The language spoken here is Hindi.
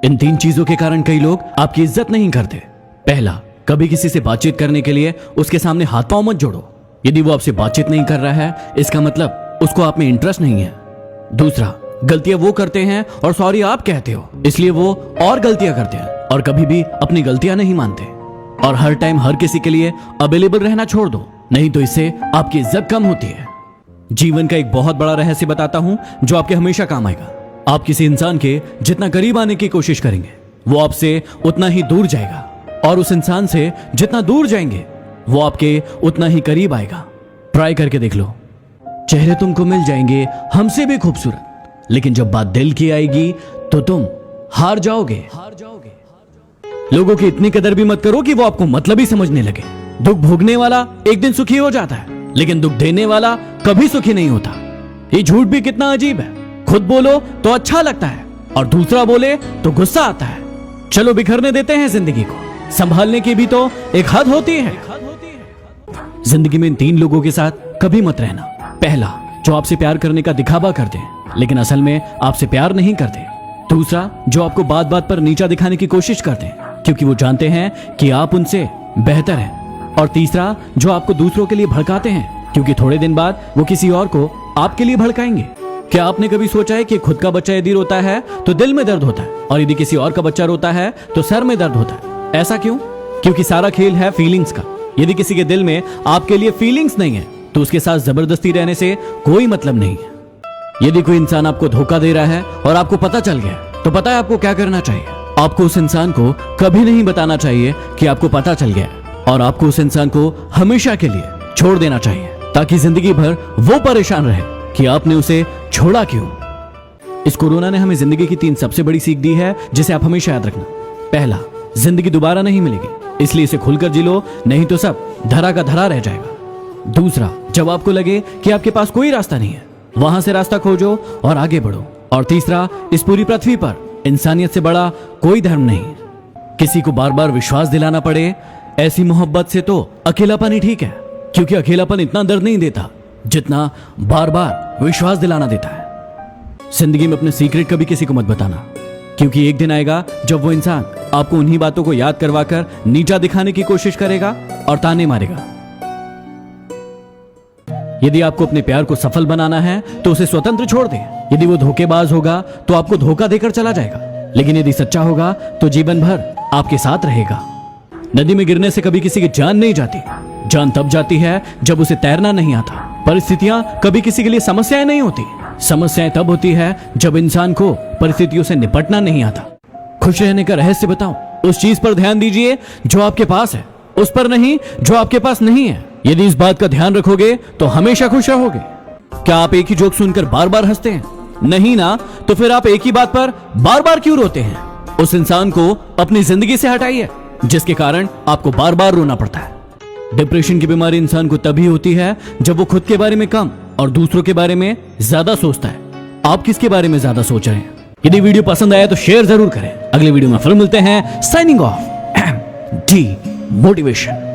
इन 3 चीजों के कारण कई लोग आपकी इज्जत नहीं करते। पहला, कभी किसी से बातचीत करने के लिए उसके सामने हाथ पांव मत जोड़ो। यदि वो आपसे बातचीत नहीं कर रहा है, इसका मतलब उसको आप में इंटरेस्ट नहीं है। दूसरा, गलतियां वो करते हैं और सॉरी आप कहते हो, इसलिए वो और गलतियां करते हैं और कभी भी अपनी गलतियां नहीं मानते। और हर टाइम हर किसी के लिए अवेलेबल रहना छोड़ दो, नहीं तो इससे आपकी इज्जत कम होती है। जीवन का एक बहुत बड़ा रहस्य बताता हूं जो आपके हमेशा काम आएगा। आप किसी इंसान के जितना करीब आने की कोशिश करेंगे, वो आपसे उतना ही दूर जाएगा, और उस इंसान से जितना दूर जाएंगे, वो आपके उतना ही करीब आएगा। ट्राई करके देख लो। चेहरे तुमको मिल जाएंगे हमसे भी खूबसूरत, लेकिन जब बात दिल की आएगी तो तुम हार जाओगे। लोगों की इतनी कदर भी मत करो कि वो आपको मतलबी समझने लगे। दुख भोगने वाला एक दिन सुखी हो जाता है, लेकिन दुख देने वाला कभी सुखी नहीं होता। ये झूठ भी कितना अजीब है। खुद बोलो तो अच्छा लगता है और दूसरा बोले तो गुस्सा आता है। चलो बिखरने देते हैं जिंदगी को, संभालने की भी तो एक हद होती है। जिंदगी में इन 3 लोगों के साथ कभी मत रहना। पहला, जो आपसे प्यार करने का दिखावा करते हैं लेकिन असल में आपसे प्यार नहीं करते। दूसरा, जो आपको बात बात पर नीचा दिखाने की कोशिश करते हैं क्योंकि वो जानते हैं कि आप उनसे बेहतर हैं। और तीसरा, जो आपको दूसरों के लिए भड़काते हैं क्योंकि थोड़े दिन बाद वो किसी और को आपके लिए भड़काएंगे। क्या आपने कभी सोचा है कि खुद का बच्चा यदि रोता है तो दिल में दर्द होता है, और यदि किसी और का बच्चा रोता है तो सर में दर्द होता है? ऐसा क्यों? क्योंकि सारा खेल है फीलिंग्स का। यदि किसी के दिल में आपके लिए फीलिंग्स नहीं है तो उसके साथ जबरदस्ती रहने से कोई मतलब नहीं है। यदि कोई इंसान आपको धोखा दे रहा है और आपको पता चल गया, तो पता है आपको क्या करना चाहिए? आपको उस इंसान को कभी नहीं बताना चाहिए कि आपको पता चल गया, और आपको उस इंसान को हमेशा के लिए छोड़ देना चाहिए, ताकि जिंदगी भर वो परेशान रहे कि आपने उसे छोड़ा क्यों। इस कोरोना ने हमें जिंदगी की 3 सबसे बड़ी सीख दी है, जिसे आप हमेशा याद रखना। पहला, जिंदगी दोबारा नहीं मिलेगी, इसलिए इसे खुलकर जी लो, नहीं तो सब धरा का धरा रह जाएगा। दूसरा, जब आपको लगे कि आपके पास कोई रास्ता नहीं है, वहां से रास्ता खोजो और आगे बढ़ो। और तीसरा, इस पूरी पृथ्वी पर इंसानियत से बड़ा कोई धर्म नहीं। किसी को बार बार विश्वास दिलाना पड़े ऐसी मोहब्बत से तो अकेलापन ही ठीक है, क्योंकि अकेलापन इतना दर्द नहीं देता जितना बार बार विश्वास दिलाना देता है। जिंदगी में अपने सीक्रेट कभी किसी को मत बताना, क्योंकि एक दिन आएगा जब वो इंसान आपको उन्हीं बातों को याद करवाकर नीचा दिखाने की कोशिश करेगा और ताने मारेगा। यदि आपको अपने प्यार को सफल बनाना है तो उसे स्वतंत्र छोड़ दें। यदि वो धोखेबाज होगा तो आपको धोखा देकर चला जाएगा, लेकिन यदि सच्चा होगा तो जीवन भर आपके साथ रहेगा। नदी में गिरने से कभी किसी की जान नहीं जाती। जान तब जाती है जब उसे तैरना नहीं आता। परिस्थितियां कभी किसी के लिए समस्याएं नहीं होती। समस्याएं तब होती है जब इंसान को परिस्थितियों से निपटना नहीं आता। खुश रहने का रहस्य बताऊं, उस चीज पर ध्यान दीजिए जो आपके पास है, उस पर नहीं जो आपके पास नहीं है। यदि इस बात का ध्यान रखोगे तो हमेशा खुश रहोगे। क्या आप एक ही जोक सुनकर बार बार हंसते हैं? नहीं ना, तो फिर आप एक ही बात पर बार बार क्यों रोते हैं? उस इंसान को अपनी जिंदगी से हटाइए जिसके कारण आपको बार बार रोना पड़ता है। डिप्रेशन की बीमारी इंसान को तभी होती है जब वो खुद के बारे में कम और दूसरों के बारे में ज्यादा सोचता है। आप किसके बारे में ज्यादा सोच रहे हैं? यदि वीडियो पसंद आया तो शेयर जरूर करें। अगले वीडियो में फिर मिलते हैं। Signing off, D motivation.